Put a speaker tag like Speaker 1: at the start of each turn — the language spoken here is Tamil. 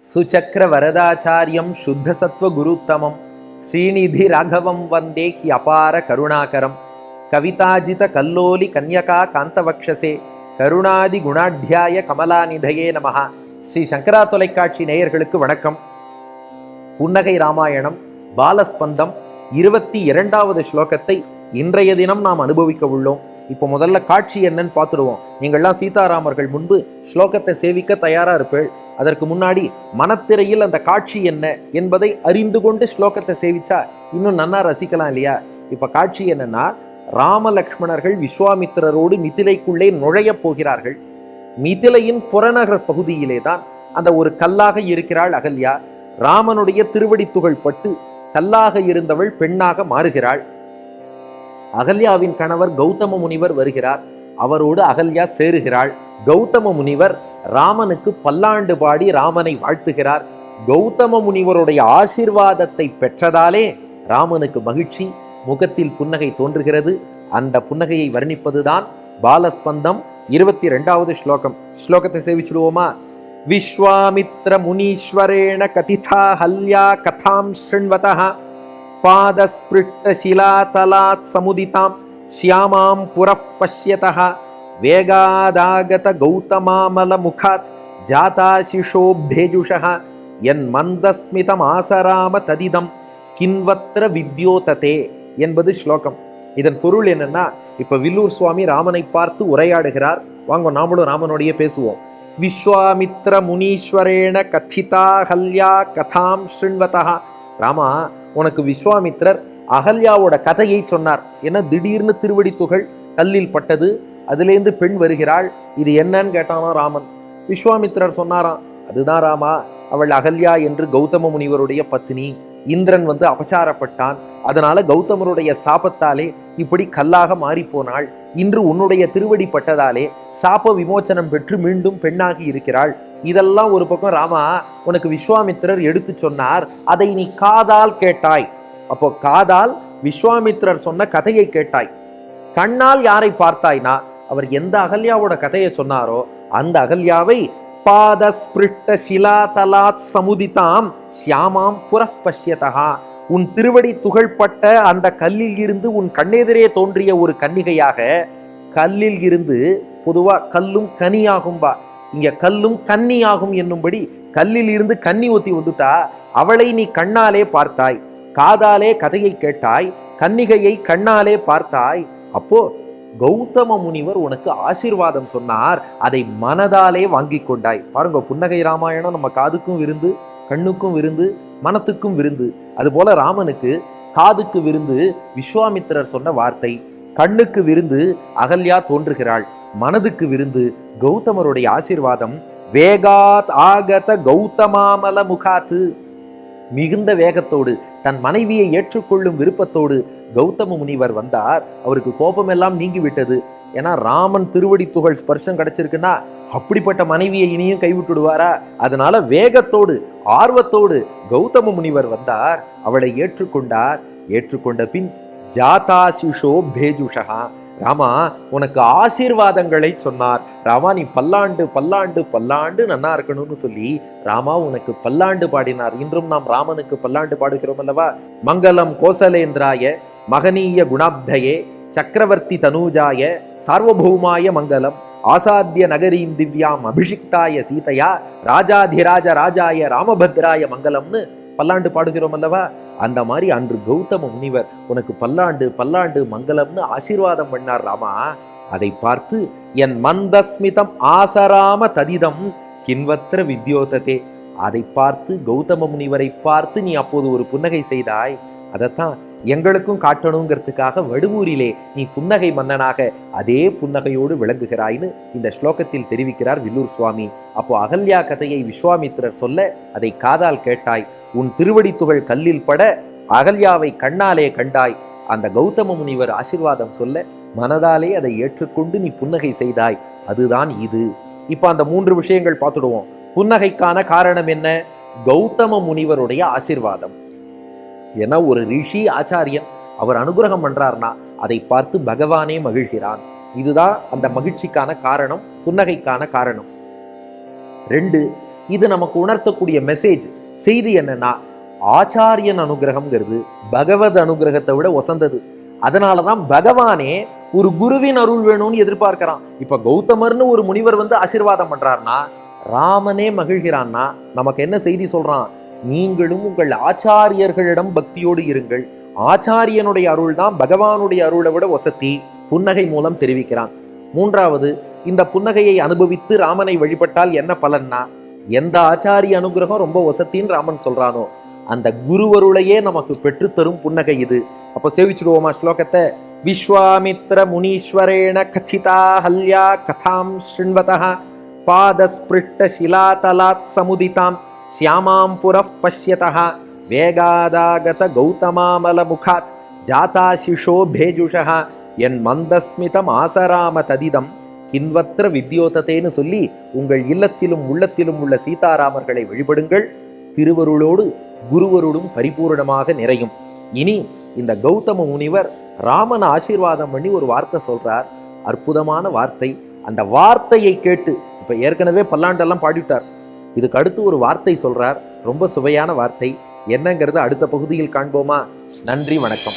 Speaker 1: சுச்சக்கர வரதாச்சாரியம் சுத்த சத்வ குருத்தமம் ஸ்ரீநிதி ராகவம் வந்தே ஹி அபார கருணாகரம் கவிதாஜித கல்லோலி கன்யகா காந்தவக்ஷசே கருணாதி குணாத்தியாய கமலாநிதயே நமஹா. ஸ்ரீ சங்கரா தொலைக்காட்சி நேயர்களுக்கு வணக்கம். புன்னகை ராமாயணம் பாலஸ்பந்தம் 22வது ஸ்லோகத்தை இன்றைய தினம் நாம் அனுபவிக்க உள்ளோம். இப்போ முதல்ல காட்சி என்னன்னு பார்த்துடுவோம். நீங்கள்லாம் சீதாராமர்கள் முன்பு ஸ்லோகத்தை சேவிக்க தயாரா இருப்பேள். அதற்கு முன்னாடி மனத்திரையில் அந்த காட்சி என்ன என்பதை அறிந்து கொண்டு ஸ்லோகத்தை சேவிச்சா இன்னும் நன்னா ரசிக்கலாம் இல்லையா? இப்ப காட்சி என்னன்னா, ராமலக்ஷ்மணர்கள் விஸ்வாமித்திரரோடு மிதிலைக்குள்ளே நுழைய போகிறார்கள். மிதிலையின் புறநகர் பகுதியிலே தான் அந்த ஒரு கல்லாக இருக்கிறாள் அகல்யா. ராமனுடைய திருவடி துகள் பட்டு கல்லாக இருந்தவள் பெண்ணாக மாறுகிறாள். அகல்யாவின் கணவர் கௌதம முனிவர் வருகிறார். அவரோடு அகல்யா சேருகிறாள். கௌதம முனிவர் ராமனுக்கு பல்லாண்டு பாடி ராமனை வாழ்த்துகிறார். கௌதம முனிவருடைய ஆசீர்வாதத்தை பெற்றதாலே ராமனுக்கு மகிழ்ச்சி, முகத்தில் புன்னகை தோன்றுகிறது. அந்த புன்னகையை வர்ணிப்பதுதான் பாலஸ்பந்தம் 22வது ஸ்லோகம். ஸ்லோகத்தை சேவிச்சுடுவோமா? விஸ்வாமித்ர முனீஸ்வரேண கதிதா ஹல்யா கதாம் ஸ்ருண்வதஹ பாதஸ்பிருஷ்ட சிலாதலாத் சமுதிதாம் ஷ்யாமாம் புரஃப் பஷ்யதஹ வேகாதாகத கௌதமாமல முகாத் ஜாதாசிஷோ பேஜுஷஹ என் மந்தஸ்மிதம் ஆசராம ததிதம் கின்வத்ர வித்யோததே என்பது ஸ்லோகம். இதன் பொருள் என்னன்னா, இப்ப வில்லூர் சுவாமி ராமனை பார்த்து உரையாடுகிறார். வாங்க நாமளும் ராமனோடைய பேசுவோம். விஸ்வாமித்ர முனீஸ்வரேண கதிதா ஹல்யா கதாம் ஸ்ருண்வதஹ. ராமா, உனக்கு விஸ்வாமித்ரர் அகல்யாவோட கதையை சொன்னார். ஏன்னா திடீர்னு திருவடி துகள் கல்லில் பட்டது, அதுலேருந்து பெண் வருகிறாள். இது என்னன்னு கேட்டானோ ராமன். விஸ்வாமித்ரர் சொன்னாராம், அதுதான் ராமா, அவள் அகல்யா என்று கௌதம முனிவருடைய பத்னி. இந்திரன் வந்து அபச்சாரப்பட்டான். அதனால கௌதமருடைய சாபத்தாலே இப்படி கல்லாக மாறி போனாள். இன்று உன்னுடைய திருவடி பட்டதாலே சாப விமோச்சனம் பெற்று மீண்டும் பெண்ணாகி இருக்கிறாள். இதெல்லாம் ஒரு பக்கம் ராமா, உனக்கு விஸ்வாமித்திரர் எடுத்து சொன்னார், அதை நீ காதால் கேட்டாய். அப்போ காதால் விஸ்வாமித்திரர் சொன்ன கதையை கேட்டாய். கண்ணால் யாரை பார்த்தாய்னா, அவர் எந்த அகல்யாவோட கதையை சொன்னாரோ அந்த அகல்யாவை பாதஸ்பிருஷ்ட சிலாதலாத் சமுதிதாம் ஷ்யாமாம் புரஃப் பஷ்யதஹா. உன் திருவடி துகள்பட்ட அந்த கல்லில் இருந்து உன் கண்ணெதிரே தோன்றிய ஒரு கன்னிகையாக, கல்லில் இருந்து பொதுவா கல்லும் கனியாகும்பா, இங்க கல்லும் கன்னியாகும் என்னும்படி கல்லில் இருந்து கன்னி ஒத்தி வந்துட்டா. அவளை நீ கண்ணாலே பார்த்தாய், காதாலே கதையை கேட்டாய், கன்னிகையை கண்ணாலே பார்த்தாய். அப்போ கௌதம முனிவர் உனக்கு ஆசீர்வாதம் சொன்னார், அதை மனதாலே வாங்கி கொண்டாய். பாருங்க, புன்னகை ராமாயணம் நம்ம காதுக்கும் விருந்து, கண்ணுக்கும் விருந்து, மனத்துக்கும் விருந்து. அதுபோல ராமனுக்கு காதுக்கு விருந்து விஸ்வாமித்திரர் சொன்ன வார்த்தை, கண்ணுக்கு விருந்து அகல்யா தோன்றுகிறாள், மனதுக்கு விருந்து கௌதமருடைய ஆசீர்வாதம். வேகாத் ஆகத கௌதமாமல முகாத்து. மிகுந்த வேகத்தோடு தன் மனைவியை ஏற்றுக்கொள்ளும் விருப்பத்தோடு கௌதம முனிவர் வந்தார். அவருக்கு கோபம் எல்லாம் நீங்கி விட்டது. ஏன்னா ராமன் திருவடி துகள் ஸ்பர்ஷம் கிடைச்சிருக்குன்னா அப்படிப்பட்ட மனைவியை இனியும் கைவிட்டுடுவாரா? அதனால வேகத்தோடு ஆர்வத்தோடு கௌதம முனிவர் வந்தார், அவளை ஏற்றுக்கொண்டார். ஏற்றுக்கொண்ட பின் ஜாதாசிஷோ பேஜுஷா. ராமா, உனக்கு ஆசீர்வாதங்களை சொன்னார். ராமா, நீ பல்லாண்டு பல்லாண்டு பல்லாண்டு நன்னா இருக்கணும்னு சொல்லி ராமா உனக்கு பல்லாண்டு பாடினார். இன்றும் நாம் ராமனுக்கு பல்லாண்டு பாடுகிறோம் அல்லவா? மங்களம் கோசலேந்திராய மகனீய குணாப்தயே சக்கரவர்த்தி தனூஜாய சார்வபௌமாய மங்களம் ஆசாத்திய நகரீம் திவ்யாம் அபிஷிக்தாய சீதையா ராஜாதிராஜ ராஜாய ராமபத்ராய மங்களம்னு பல்லாண்டு பாடுகிறோம் அல்லவா? அந்த மாதிரி அன்று கௌதம முனிவர் உனக்கு பல்லாண்டு பல்லாண்டு மங்களம்னு ஆசீர்வாதம் பண்ணார் ராமா. அதை பார்த்து என் மந்தஸ்மிதம் ஆசராம ததிதம் கின்வத்ர வித்யோததே. அதை பார்த்து கௌதம முனிவரை பார்த்து நீ அப்போது ஒரு புன்னகை செய்தாய். அதைத்தான் எங்களுக்கும் காட்டணுங்கிறதுக்காக வடுவூரிலே நீ புன்னகை மன்னனாக அதே புன்னகையோடு விளங்குகிறாய்னு இந்த ஸ்லோகத்தில் தெரிவிக்கிறார் வில்லூர் சுவாமி. அப்போ அகல்யா கதையை விஸ்வாமித்திரர் சொல்ல அதை காதால் கேட்டாய், உன் திருவடி துகள் கல்லில் பட அகல்யாவை கண்ணாலே கண்டாய். அந்த கௌதம முனிவர் ஆசீர்வாதம் சொல்ல மனதாலே அதை ஏற்றுக்கொண்டு நீ புன்னகை செய்தாய். அதுதான் இது. இப்ப அந்த 3 விஷயங்கள் பார்த்துடுவோம். புன்னகைக்கான காரணம் என்ன? கௌதம முனிவருடைய ஆசீர்வாதம். ஏன்னா ஒரு ரிஷி ஆச்சாரியன் அவர் அனுகிரகம் பண்றார்னா அதை பார்த்து பகவானே மகிழ்கிறான். இதுதான் அந்த மகிழ்ச்சிக்கான காரணம், புன்னகைக்கான காரணம். 2, இது நமக்கு உணர்த்தக்கூடிய மெசேஜ் செய்தி என்னன்னா, ஆச்சாரியன் அனுகிரகம்ங்கிறது பகவத் அனுகிரகத்தை விட உசந்தது. அதனாலதான் பகவானே ஒரு குருவின் அருள் வேணும்னு எதிர்பார்க்கிறான். இப்ப கௌதமர்னு ஒரு முனிவர் வந்து ஆசீர்வாதம் பண்றாருன்னா, ராமனே மகிழ்கிறான்னா நமக்கு என்ன செய்தி சொல்றான்? நீங்களும் உங்கள் ஆச்சாரியர்களிடம் பக்தியோடு இருங்கள். ஆச்சாரியனுடைய அருள் தான் பகவானுடைய அருளை விட வசதி. புன்னகை மூலம் தெரிவிக்கிறான். மூன்றாவது, இந்த புன்னகையை அனுபவித்து ராமனை வழிபட்டால் என்ன பலன்னா, எந்த ஆச்சாரிய அனுகிரகம் ரொம்ப வசத்தின்னு ராமன் சொல்றானோ அந்த குருவருளையே நமக்கு பெற்றுத்தரும் புன்னகை இது. அப்ப சேவிச்சுடுவோமா ஸ்லோகத்தை? விஸ்வாமித்ர முனீஸ்வரேண கதிதா ஹல்யா கதாம் ஸ்ருண்வதः பாதஸ்பிருஷ்ட சிலாதலாத் சமுதிதாம் ஷ்யாமாம் புரஃப் பஷ்யதः வேகாதாகத கௌதமாமல முகாத் ஜாதாசிஷோ பேஜுஷः என் மந்தஸ்மிதம் ஆசராம ததிதம் கின்வத்திர வித்யோதத்தேன்னு சொல்லி உங்கள் இல்லத்திலும் உள்ளத்திலும் உள்ள சீதாராமர்களை வழிபடுங்கள். திருவருளோடு குருவருளும் பரிபூர்ணமாக நிறையும். இனி இந்த கௌதம முனிவர் ராமன் ஆசீர்வாதம் பண்ணி ஒரு வார்த்தை சொல்றார். அற்புதமான வார்த்தை. அந்த வார்த்தையை கேட்டு இப்ப ஏற்கனவே பல்லாண்டெல்லாம் பாடிவிட்டார். இதுக்கு அடுத்து ஒரு வார்த்தை சொல்றார். ரொம்ப சுவையான வார்த்தை. என்னங்கிறது அடுத்த பகுதியில் காண்போமா? நன்றி, வணக்கம்.